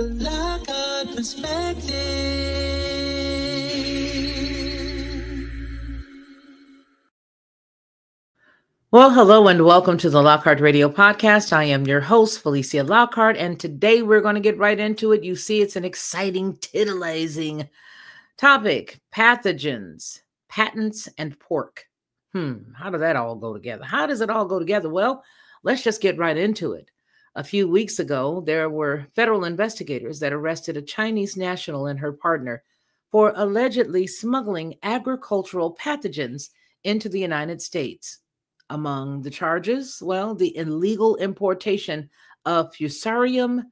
Lockhart Perspective. Well, hello and welcome to the Lockhart Radio Podcast. I am your host, Felicia Lockhart, and today we're going to get right into it. You see, it's an exciting, titillizing topic: pathogens, patents, and pork. How does that all go together? How does it all go together? Well, let's just get right into it. A few weeks ago, there were federal investigators that arrested a Chinese national and her partner for allegedly smuggling agricultural pathogens into the United States. Among the charges, well, the illegal importation of Fusarium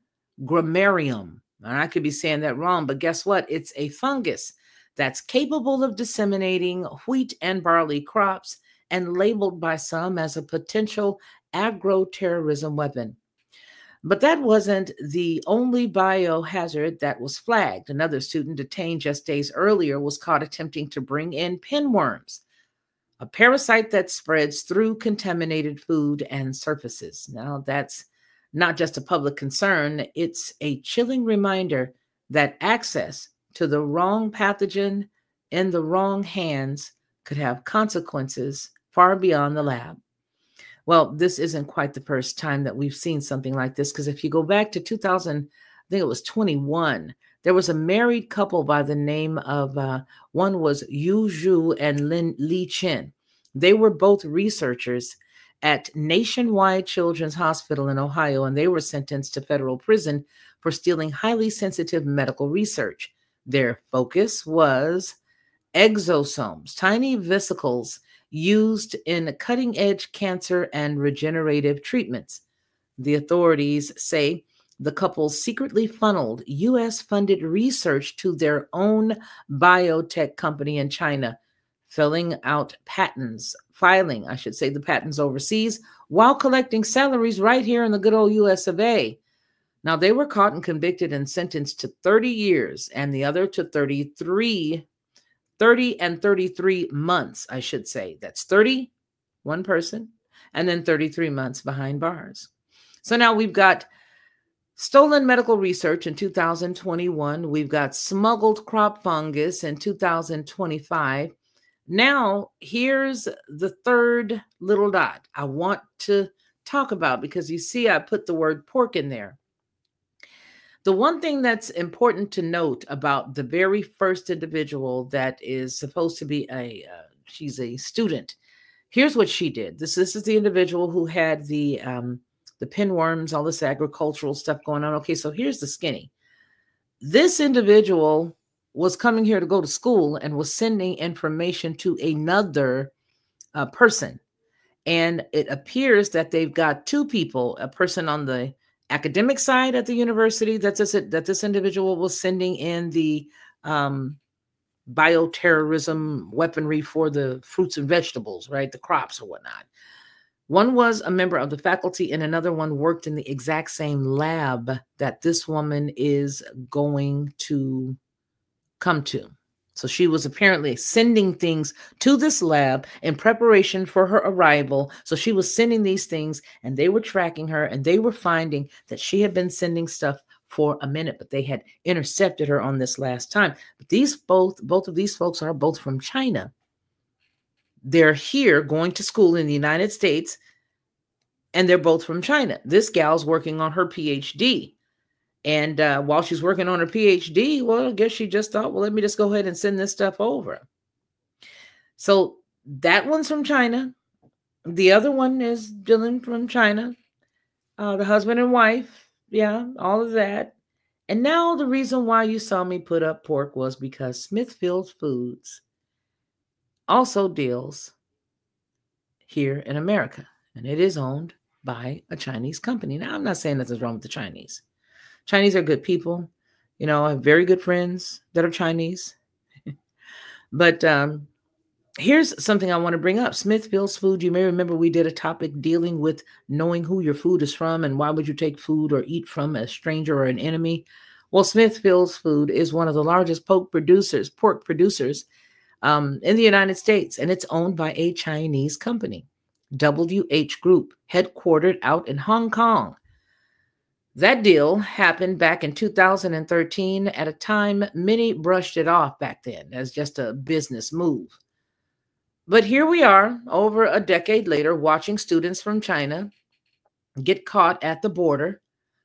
grammarium. And I could be saying that wrong, but guess what? It's a fungus that's capable of disseminating wheat and barley crops and labeled by some as a potential agro-terrorism weapon. But that wasn't the only biohazard that was flagged. Another student detained just days earlier was caught attempting to bring in pinworms, a parasite that spreads through contaminated food and surfaces. Now, that's not just a public concern, it's a chilling reminder that access to the wrong pathogen in the wrong hands could have consequences far beyond the lab. Well, this isn't quite the first time that we've seen something like this, because if you go back to 2000, I think it was 21, there was a married couple by the name of, one was Yu Zhu and Li Chen. They were both researchers at Nationwide Children's Hospital in Ohio, and they were sentenced to federal prison for stealing highly sensitive medical research. Their focus was exosomes, tiny vesicles used in cutting-edge cancer and regenerative treatments. The authorities say the couple secretly funneled U.S.-funded research to their own biotech company in China, filing the patents overseas while collecting salaries right here in the good old U.S. of A. Now, they were caught and convicted and sentenced to 30 years and the other to 30 and 33 months, I should say. That's 30, one person, and then 33 months behind bars. So now we've got stolen medical research in 2021. We've got smuggled crop fungus in 2025. Now, here's the third little dot I want to talk about, because you see I put the word pork in there. The one thing that's important to note about the very first individual that is supposed to be she's a student. Here's what she did. This is the individual who had the pinworms, all this agricultural stuff going on. Okay, so here's the skinny. This individual was coming here to go to school and was sending information to another person. And it appears that they've got two people, a person on the academic side at the university that this individual was sending in the bioterrorism weaponry for the fruits and vegetables, right? The crops or whatnot. One was a member of the faculty and another one worked in the exact same lab that this woman is going to come to. So she was apparently sending things to this lab in preparation for her arrival. So she was sending these things and they were tracking her and they were finding that she had been sending stuff for a minute, but they had intercepted her on this last time. But both of these folks are both from China. They're here going to school in the United States and they're both from China. This gal's working on her PhD. And while she's working on her PhD, well, I guess she just thought, well, let me just go ahead and send this stuff over. So that one's from China. The other one is Dylan from China. The husband and wife. Yeah, all of that. And now the reason why you saw me put up pork was because Smithfield Foods also deals here in America. And it is owned by a Chinese company. Now, I'm not saying nothing's wrong with the Chinese. Chinese are good people. You know, I have very good friends that are Chinese. But here's something I want to bring up. Smithfield's Food. You may remember we did a topic dealing with knowing who your food is from and why would you take food or eat from a stranger or an enemy. Well, Smithfield's Food is one of the largest pork producers in the United States, and it's owned by a Chinese company, WH Group, headquartered out in Hong Kong. That deal happened back in 2013 at a time many brushed it off back then as just a business move. But here we are, over a decade later, watching students from China get caught at the border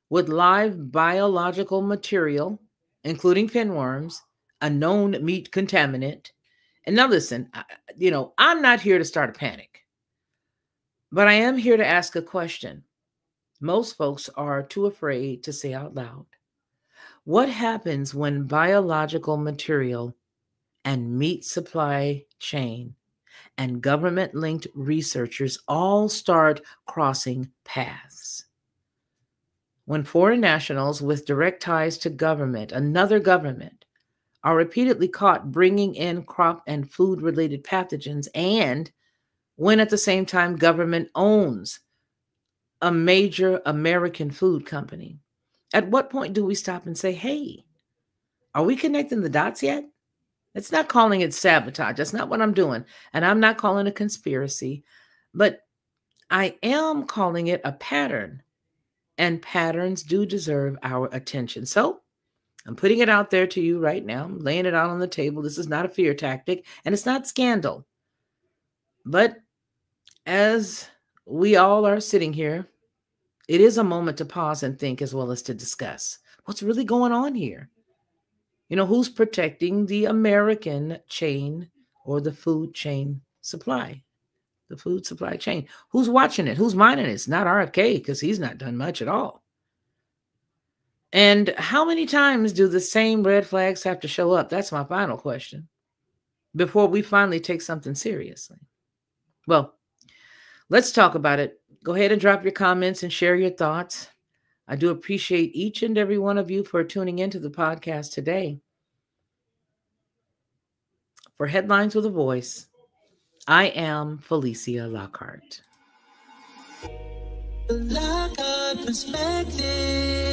with live biological material, including pinworms, a known meat contaminant. And now listen, I'm not here to start a panic, but I am here to ask a question most folks are too afraid to say out loud. What happens when biological material and meat supply chain and government-linked researchers all start crossing paths? When foreign nationals with direct ties to government, another government, are repeatedly caught bringing in crop and food-related pathogens, and when at the same time government owns a major American food company, at what point do we stop and say, hey, are we connecting the dots yet? It's not calling it sabotage. That's not what I'm doing. And I'm not calling it a conspiracy, but I am calling it a pattern. And patterns do deserve our attention. So I'm putting it out there to you right now. I'm laying it out on the table. This is not a fear tactic, and it's not scandal. But as we all are sitting here, it is a moment to pause and think, as well as to discuss what's really going on here. Who's protecting the American chain or the food chain supply, the food supply chain? Who's watching it? Who's minding it? It's not RFK, because he's not done much at all. And how many times do the same red flags have to show up? That's my final question, before we finally take something seriously. Well, let's talk about it. Go ahead and drop your comments and share your thoughts. I do appreciate each and every one of you for tuning into the podcast today. For Headlines with a Voice, I am Felicia Lockhart. Lockhart Perspective.